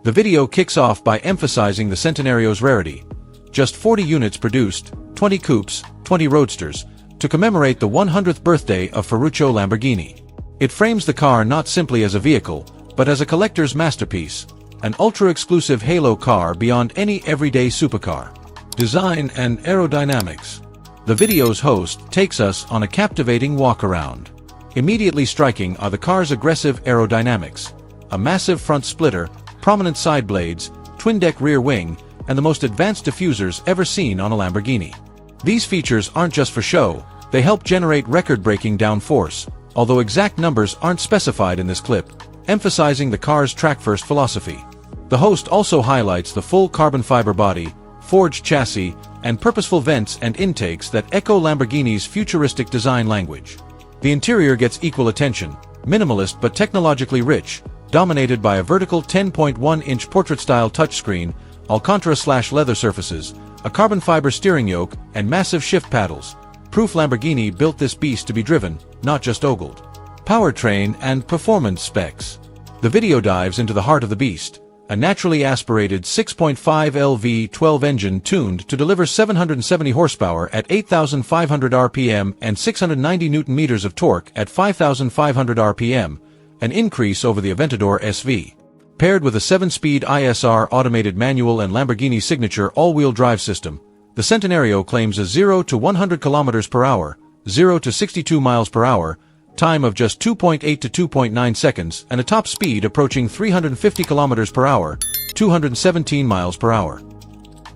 The video kicks off by emphasizing the Centenario's rarity. Just 40 units produced, 20 coupes, 20 roadsters, to commemorate the 100th birthday of Ferruccio Lamborghini. It frames the car not simply as a vehicle, but as a collector's masterpiece, an ultra-exclusive halo car beyond any everyday supercar. Design and aerodynamics. The video's host takes us on a captivating walk-around. Immediately striking are the car's aggressive aerodynamics, a massive front splitter, prominent side blades, twin-deck rear wing, and the most advanced diffusers ever seen on a Lamborghini. These features aren't just for show, they help generate record-breaking downforce, although exact numbers aren't specified in this clip, emphasizing the car's track-first philosophy. The host also highlights the full carbon fiber body, forged chassis, and purposeful vents and intakes that echo Lamborghini's futuristic design language. The interior gets equal attention, minimalist but technologically rich, dominated by a vertical 10.1-inch portrait-style touchscreen, Alcantara/leather surfaces, a carbon fiber steering yoke, and massive shift paddles. Proof Lamborghini built this beast to be driven, not just ogled. Powertrain and performance specs. The video dives into the heart of the beast, a naturally aspirated 6.5L V12 engine tuned to deliver 770 horsepower at 8,500 RPM and 690 Nm of torque at 5,500 RPM, an increase over the Aventador SV. Paired with a 7-speed ISR automated manual and Lamborghini signature all-wheel drive system, the Centenario claims a 0 to 100 km per hour, 0 to 62 miles per hour, time of just 2.8 to 2.9 seconds, and a top speed approaching 350 km per hour, 217 miles per hour.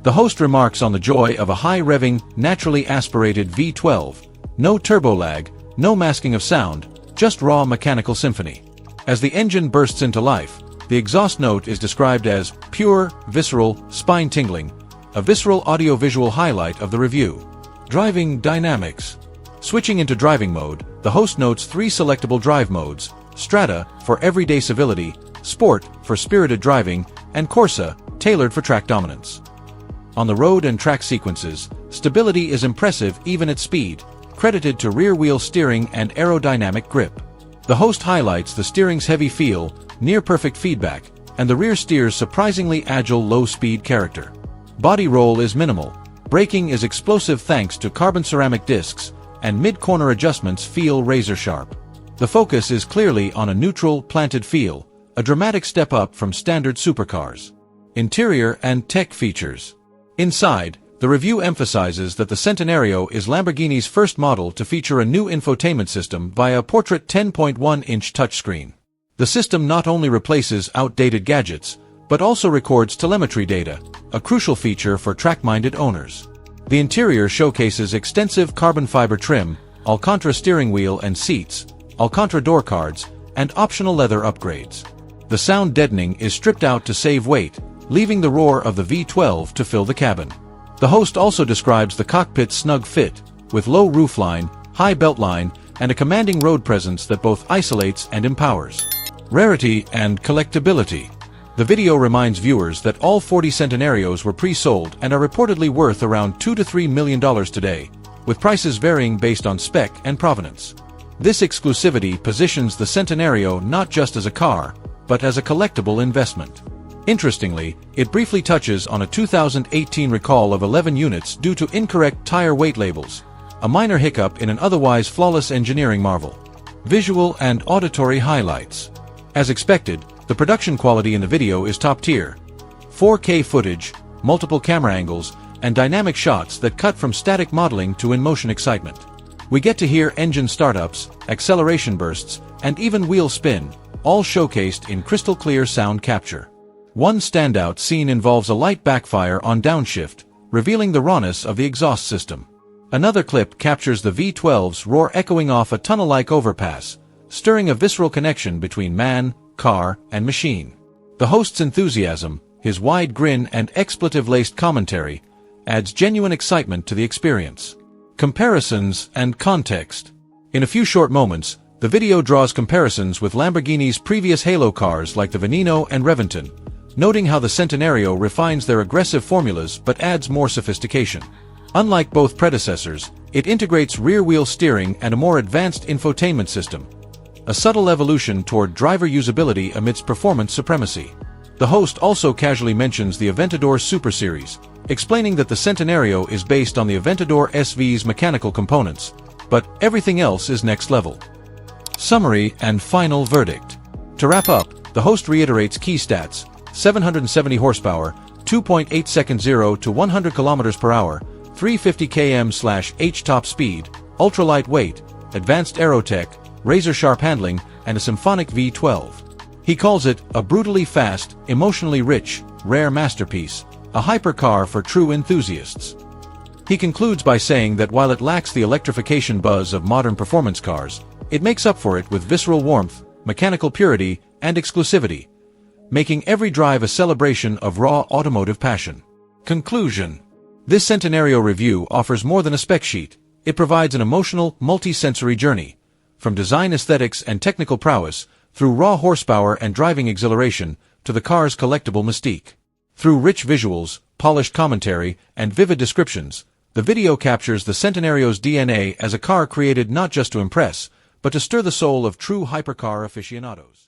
The host remarks on the joy of a high-revving, naturally aspirated V12. No turbo lag, no masking of sound, just raw mechanical symphony. As the engine bursts into life, the exhaust note is described as pure, visceral, spine-tingling, a visceral audio-visual highlight of the review. Driving dynamics. Switching into driving mode, the host notes 3 selectable drive modes: Strata, for everyday civility, Sport, for spirited driving, and Corsa, tailored for track dominance. On the road and track sequences, stability is impressive even at speed, credited to rear-wheel steering and aerodynamic grip. The host highlights the steering's heavy feel, near-perfect feedback, and the rear steer's surprisingly agile low-speed character. Body roll is minimal, braking is explosive thanks to carbon ceramic discs, and mid-corner adjustments feel razor-sharp. The focus is clearly on a neutral, planted feel, a dramatic step up from standard supercars. Interior and tech features. Inside, the review emphasizes that the Centenario is Lamborghini's first model to feature a new infotainment system via a portrait 10.1-inch touchscreen. The system not only replaces outdated gadgets, but also records telemetry data, a crucial feature for track-minded owners. The interior showcases extensive carbon fiber trim, Alcantara steering wheel and seats, Alcantara door cards, and optional leather upgrades. The sound deadening is stripped out to save weight, leaving the roar of the V12 to fill the cabin. The host also describes the cockpit's snug fit, with low roofline, high beltline, and a commanding road presence that both isolates and empowers. Rarity and collectability. The video reminds viewers that all 40 Centenarios were pre-sold and are reportedly worth around $2 to $3 million today, with prices varying based on spec and provenance. This exclusivity positions the Centenario not just as a car, but as a collectible investment. Interestingly, it briefly touches on a 2018 recall of 11 units due to incorrect tire weight labels, a minor hiccup in an otherwise flawless engineering marvel. Visual and auditory highlights. As expected, the production quality in the video is top tier. 4K footage, multiple camera angles, and dynamic shots that cut from static modeling to in-motion excitement. We get to hear engine startups, acceleration bursts, and even wheel spin, all showcased in crystal-clear sound capture. One standout scene involves a light backfire on downshift, revealing the rawness of the exhaust system. Another clip captures the V12's roar echoing off a tunnel-like overpass, stirring a visceral connection between man, car, and machine. The host's enthusiasm, his wide grin and expletive-laced commentary, adds genuine excitement to the experience. Comparisons and context. In a few short moments, the video draws comparisons with Lamborghini's previous halo cars like the Veneno and Reventon, noting how the Centenario refines their aggressive formulas but adds more sophistication. Unlike both predecessors, it integrates rear-wheel steering and a more advanced infotainment system, a subtle evolution toward driver usability amidst performance supremacy. The host also casually mentions the Aventador Super Series, explaining that the Centenario is based on the Aventador SV's mechanical components, but everything else is next level. Summary and final verdict. To wrap up, the host reiterates key stats: 770 horsepower, 2.8 seconds 0 to 100 km per hour, 350 km/h top speed, ultra-light weight, advanced aerotech, razor-sharp handling, and a symphonic V12. He calls it a brutally fast, emotionally rich, rare masterpiece, a hypercar for true enthusiasts. He concludes by saying that while it lacks the electrification buzz of modern performance cars, it makes up for it with visceral warmth, mechanical purity, and exclusivity, making every drive a celebration of raw automotive passion. Conclusion. This Centenario review offers more than a spec sheet. It provides an emotional, multi-sensory journey, from design aesthetics and technical prowess, through raw horsepower and driving exhilaration, to the car's collectible mystique. Through rich visuals, polished commentary, and vivid descriptions, the video captures the Centenario's DNA as a car created not just to impress, but to stir the soul of true hypercar aficionados.